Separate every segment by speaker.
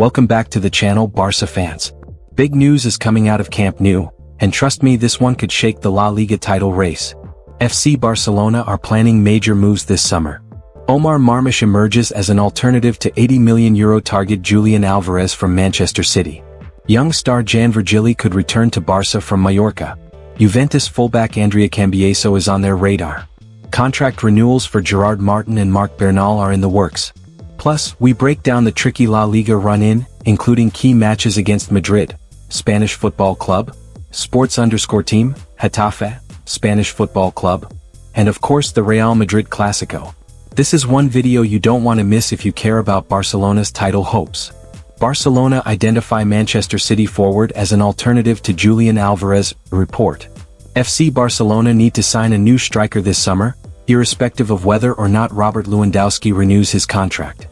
Speaker 1: Welcome back to the channel, Barca fans. Big news is coming out of Camp Nou, and trust me, this one could shake the La Liga title race. FC Barcelona are planning major moves this summer. Omar Marmoush emerges as an alternative to €80 million target Julián Álvarez from Manchester City. Young star Jan Virgili could return to Barca from Mallorca. Juventus fullback Andrea Cambiaso is on their radar. Contract renewals for Gerard, Martín and Marc Bernal are in the works. Plus, we break down the tricky La Liga run-in, including key matches against Madrid, Spanish Football Club, Sports_Team, Getafe, Spanish Football Club, and of course the Real Madrid Clásico. This is one video you don't want to miss if you care about Barcelona's title hopes. Barcelona identify Manchester City forward as an alternative to Julián Álvarez, report. FC Barcelona need to sign a new striker this summer, irrespective of whether or not Robert Lewandowski renews his contract.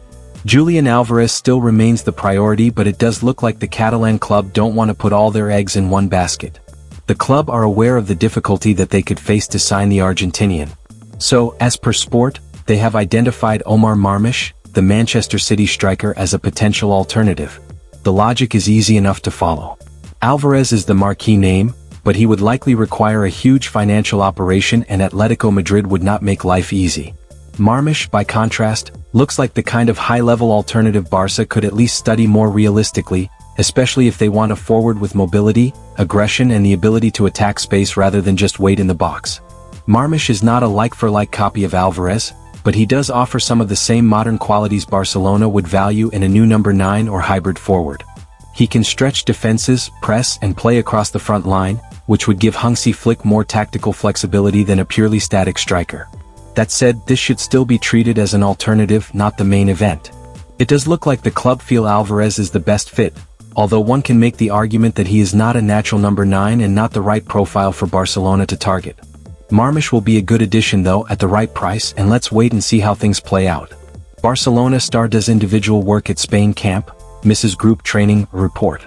Speaker 1: Julián Álvarez still remains the priority, but it does look like the Catalan club don't want to put all their eggs in one basket. The club are aware of the difficulty that they could face to sign the Argentinian. So, as per Sport, they have identified Omar Marmoush, the Manchester City striker, as a potential alternative. The logic is easy enough to follow. Álvarez is the marquee name, but he would likely require a huge financial operation, and Atletico Madrid would not make life easy. Marmoush, by contrast, looks like the kind of high-level alternative Barca could at least study more realistically, especially if they want a forward with mobility, aggression and the ability to attack space rather than just wait in the box. Marmoush is not a like-for-like copy of Álvarez, but he does offer some of the same modern qualities Barcelona would value in a new number 9 or hybrid forward. He can stretch defenses, press and play across the front line, which would give Hansi Flick more tactical flexibility than a purely static striker. That said, this should still be treated as an alternative, not the main event. It does look like the club feel Álvarez is the best fit, although one can make the argument that he is not a natural number 9 and not the right profile for Barcelona to target. Marmoush will be a good addition though at the right price, and let's wait and see how things play out. Barcelona star does individual work at Spain camp, misses group training, report.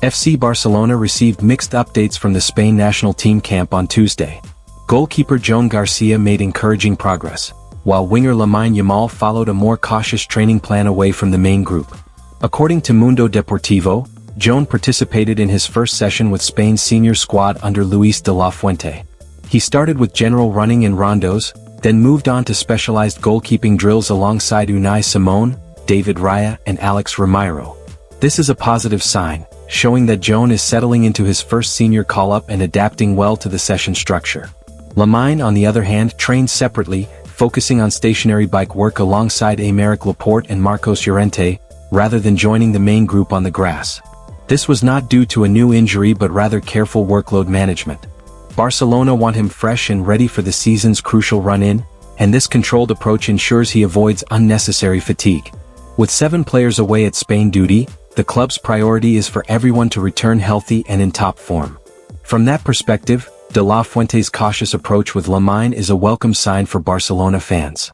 Speaker 1: FC Barcelona received mixed updates from the Spain national team camp on Tuesday. Goalkeeper Joan Garcia made encouraging progress, while winger Lamine Yamal followed a more cautious training plan away from the main group. According to Mundo Deportivo, Joan participated in his first session with Spain's senior squad under Luis de la Fuente. He started with general running and rondos, then moved on to specialized goalkeeping drills alongside Unai Simón, David Raya and Alex Ramiro. This is a positive sign, showing that Joan is settling into his first senior call-up and adapting well to the session structure. Lamine, on the other hand, trained separately, focusing on stationary bike work alongside Aymeric Laporte and Marcos Llorente, rather than joining the main group on the grass. This was not due to a new injury but rather careful workload management. Barcelona want him fresh and ready for the season's crucial run-in, and this controlled approach ensures he avoids unnecessary fatigue. With 7 players away at Spain duty, the club's priority is for everyone to return healthy and in top form. From that perspective, De La Fuente's cautious approach with Lamine is a welcome sign for Barcelona fans.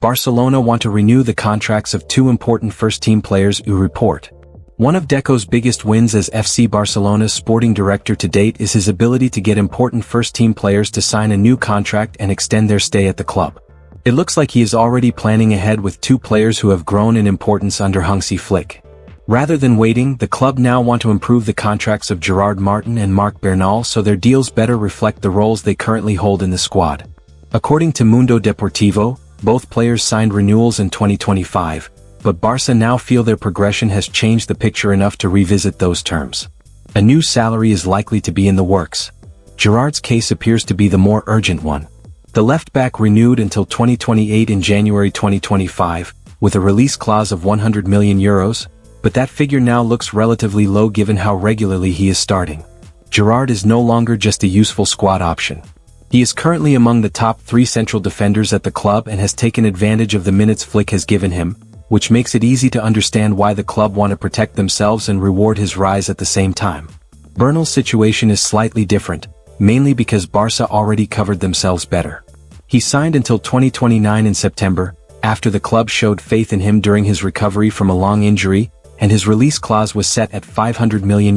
Speaker 1: Barcelona want to renew the contracts of 2 important first-team players, who report. One of Deco's biggest wins as FC Barcelona's sporting director to date is his ability to get important first-team players to sign a new contract and extend their stay at the club. It looks like he is already planning ahead with 2 players who have grown in importance under Hansi Flick. Rather than waiting, the club now want to improve the contracts of Gerard, Martín and Marc Bernal so their deals better reflect the roles they currently hold in the squad. According to Mundo Deportivo, both players signed renewals in 2025, but Barca now feel their progression has changed the picture enough to revisit those terms. A new salary is likely to be in the works. Gerard's case appears to be the more urgent one. The left-back renewed until 2028 in January 2025, with a release clause of €100 million, but that figure now looks relatively low given how regularly he is starting. Gerard is no longer just a useful squad option. He is currently among the top 3 central defenders at the club and has taken advantage of the minutes Flick has given him, which makes it easy to understand why the club want to protect themselves and reward his rise at the same time. Bernal's situation is slightly different, mainly because Barca already covered themselves better. He signed until 2029 in September, after the club showed faith in him during his recovery from a long injury, and his release clause was set at €500 million.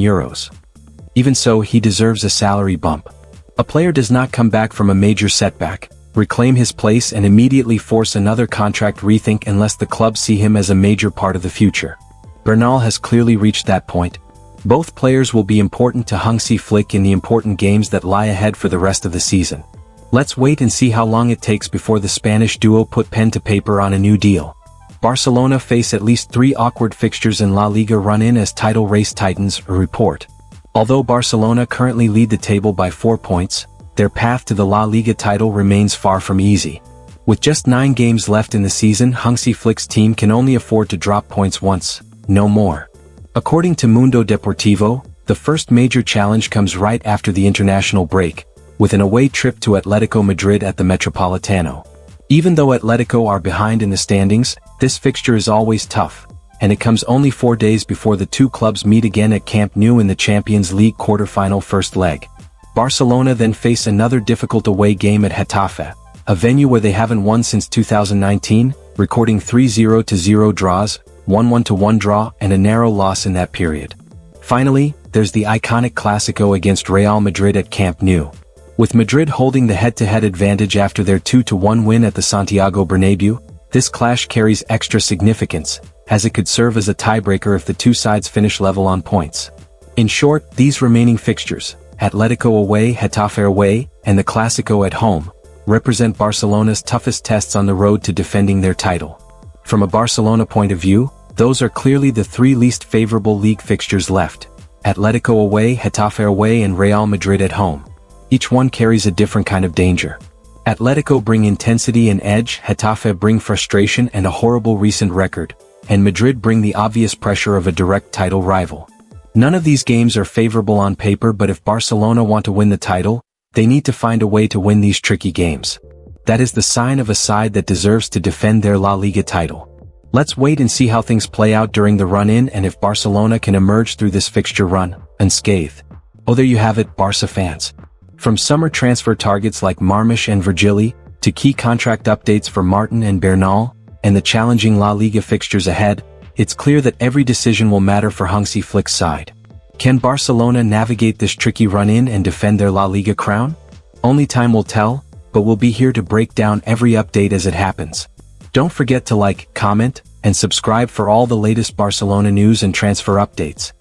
Speaker 1: Even so, he deserves a salary bump. A player does not come back from a major setback, reclaim his place and immediately force another contract rethink unless the club see him as a major part of the future. Bernal has clearly reached that point. Both players will be important to Hansi Flick in the important games that lie ahead for the rest of the season. Let's wait and see how long it takes before the Spanish duo put pen to paper on a new deal. Barcelona face at least 3 awkward fixtures in La Liga run-in as title race tightens, a report. Although Barcelona currently lead the table by 4 points, their path to the La Liga title remains far from easy. With just 9 games left in the season, Hansi Flick's team can only afford to drop points once, no more. According to Mundo Deportivo, the first major challenge comes right after the international break, with an away trip to Atletico Madrid at the Metropolitano. Even though Atletico are behind in the standings, this fixture is always tough, and it comes only 4 days before the two clubs meet again at Camp Nou in the Champions League quarter-final first leg. Barcelona then face another difficult away game at Getafe, a venue where they haven't won since 2019, recording 3-0-0 draws, 1-1-1 draw, and a narrow loss in that period. Finally, there's the iconic Clásico against Real Madrid at Camp Nou. With Madrid holding the head-to-head advantage after their 2-1 win at the Santiago Bernabéu, this clash carries extra significance, as it could serve as a tiebreaker if the two sides finish level on points. In short, these remaining fixtures, Atletico away, Getafe away, and the Clásico at home, represent Barcelona's toughest tests on the road to defending their title. From a Barcelona point of view, those are clearly the 3 least favorable league fixtures left: Atletico away, Getafe away, and Real Madrid at home. Each one carries a different kind of danger. Atletico bring intensity and edge, Getafe bring frustration and a horrible recent record, and Madrid bring the obvious pressure of a direct title rival. None of these games are favorable on paper, but if Barcelona want to win the title, they need to find a way to win these tricky games. That is the sign of a side that deserves to defend their La Liga title. Let's wait and see how things play out during the run-in and if Barcelona can emerge through this fixture run unscathed. Oh, there you have it, Barca fans. From summer transfer targets like Marmoush and Virgili, to key contract updates for Martín and Bernal, and the challenging La Liga fixtures ahead, it's clear that every decision will matter for Hansi Flick's side. Can Barcelona navigate this tricky run-in and defend their La Liga crown? Only time will tell, but we'll be here to break down every update as it happens. Don't forget to like, comment, and subscribe for all the latest Barcelona news and transfer updates.